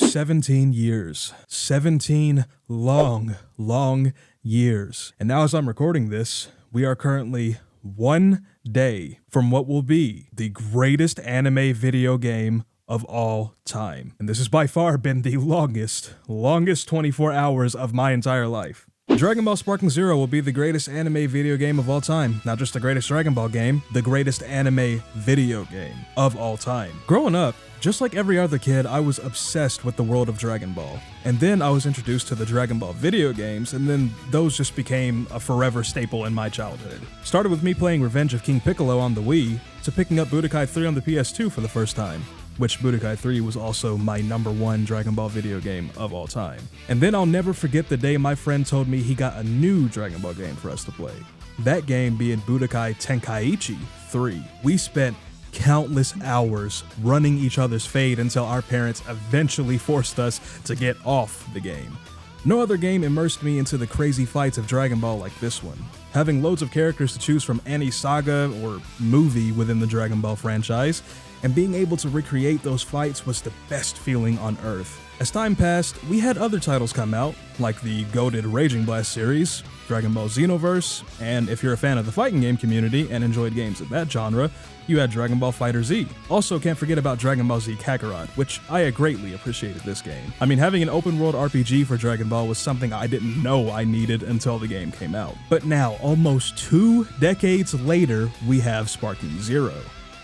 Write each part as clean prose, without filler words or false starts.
17 years. 17 long years. And now as I'm recording this, we are currently 1 day from what will be the greatest anime video game of all time. And this has by far been the longest 24 hours of my entire life. Dragon Ball Sparking Zero will be the greatest anime video game of all time. Not just the greatest Dragon Ball game, the greatest anime video game of all time. Growing up, just like every other kid, I was obsessed with the world of Dragon Ball. And then I was introduced to the Dragon Ball video games, and then those just became a forever staple in my childhood. Started with me playing Revenge of King Piccolo on the Wii, to picking up Budokai 3 on the PS2 for the first time, which Budokai 3 was also my #1 Dragon Ball video game of all time. And then I'll never forget the day my friend told me he got a new Dragon Ball game for us to play. That game being Budokai Tenkaichi 3. We spent countless hours running each other's fade until our parents eventually forced us to get off the game. No other game immersed me into the crazy fights of Dragon Ball like this one. Having loads of characters to choose from any saga or movie within the Dragon Ball franchise, and being able to recreate those fights was the best feeling on Earth. As time passed, we had other titles come out, like the goated Raging Blast series, Dragon Ball Xenoverse, and if you're a fan of the fighting game community and enjoyed games in that genre, you had Dragon Ball FighterZ. Also, can't forget about Dragon Ball Z Kakarot, which I greatly appreciated this game. I mean, having an open world RPG for Dragon Ball was something I didn't know I needed until the game came out. But now, almost 2 decades later, we have Sparking Zero,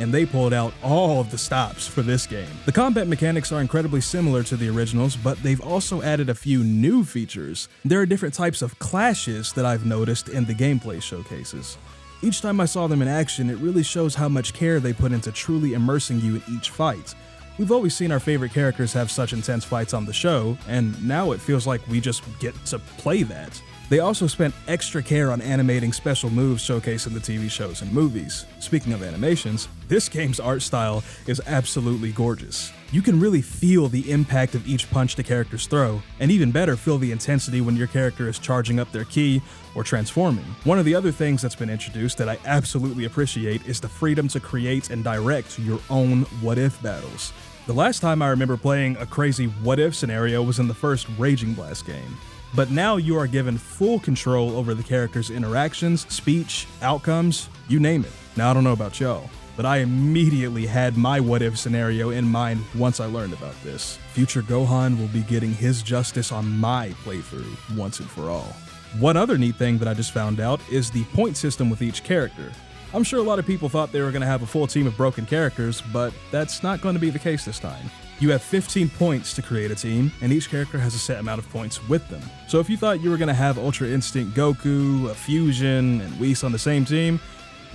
and they pulled out all of the stops for this game. The combat mechanics are incredibly similar to the originals, but they've also added a few new features. There are different types of clashes that I've noticed in the gameplay showcases. Each time I saw them in action, it really shows how much care they put into truly immersing you in each fight. We've always seen our favorite characters have such intense fights on the show, and now it feels like we just get to play that. They also spent extra care on animating special moves showcased in the TV shows and movies. Speaking of animations, this game's art style is absolutely gorgeous. You can really feel the impact of each punch the characters throw, and even better, feel the intensity when your character is charging up their ki or transforming. One of the other things that's been introduced that I absolutely appreciate is the freedom to create and direct your own what-if battles. The last time I remember playing a crazy what-if scenario was in the first Raging Blast game. But now you are given full control over the character's interactions, speech, outcomes, you name it. Now I don't know about y'all, but I immediately had my what-if scenario in mind once I learned about this. Future Gohan will be getting his justice on my playthrough once and for all. One other neat thing that I just found out is the point system with each character. I'm sure a lot of people thought they were going to have a full team of broken characters, but that's not going to be the case this time. You have 15 points to create a team, and each character has a set amount of points with them. So if you thought you were going to have Ultra Instinct Goku, a Fusion, and Whis on the same team,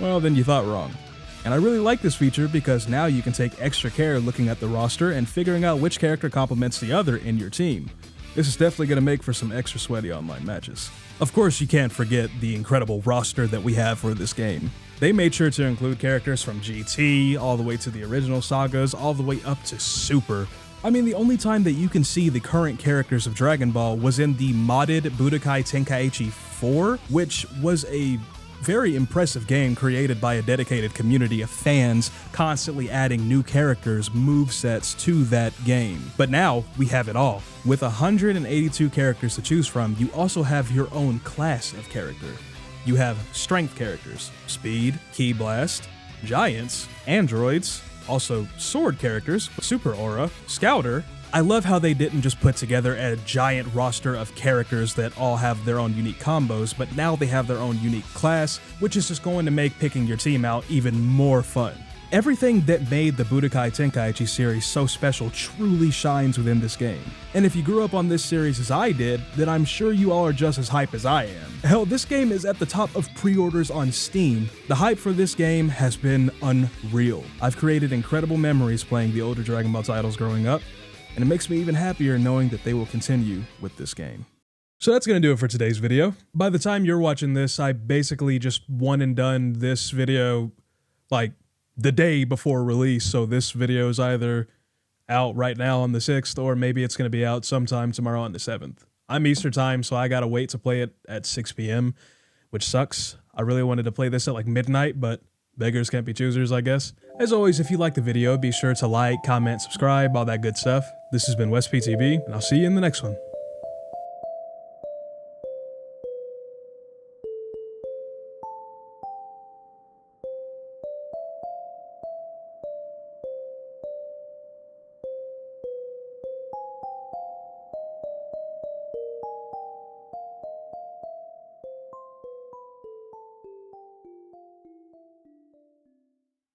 well then you thought wrong. And I really like this feature because now you can take extra care looking at the roster and figuring out which character complements the other in your team. This is definitely going to make for some extra sweaty online matches. Of course, you can't forget the incredible roster that we have for this game. They made sure to include characters from GT, all the way to the original sagas, all the way up to Super. I mean, the only time that you can see the current characters of Dragon Ball was in the modded Budokai Tenkaichi 4, which was a very impressive game created by a dedicated community of fans, constantly adding new characters, movesets to that game. But now, we have it all. With 182 characters to choose from, you also have your own class of character. You have strength characters, speed, ki blast, giants, androids, also sword characters, super aura, scouter. I love how they didn't just put together a giant roster of characters that all have their own unique combos, but now they have their own unique class, which is just going to make picking your team out even more fun. Everything that made the Budokai Tenkaichi series so special truly shines within this game. And if you grew up on this series as I did, then I'm sure you all are just as hype as I am. Hell, this game is at the top of pre-orders on Steam. The hype for this game has been unreal. I've created incredible memories playing the older Dragon Ball titles growing up, and it makes me even happier knowing that they will continue with this game. So that's gonna do it for today's video. By the time you're watching this, I basically just one and done this video like the day before release, so this video is either out right now on the 6th, or maybe it's going to be out sometime tomorrow on the 7th. I'm Eastern time, so I gotta wait to play it at 6 p.m., which sucks. I really wanted to play this at like midnight, but Beggars can't be choosers, I guess. As always, if you like the video, be sure to like, comment, subscribe, all that good stuff. This has been WesPTB, and I'll see you in the next one.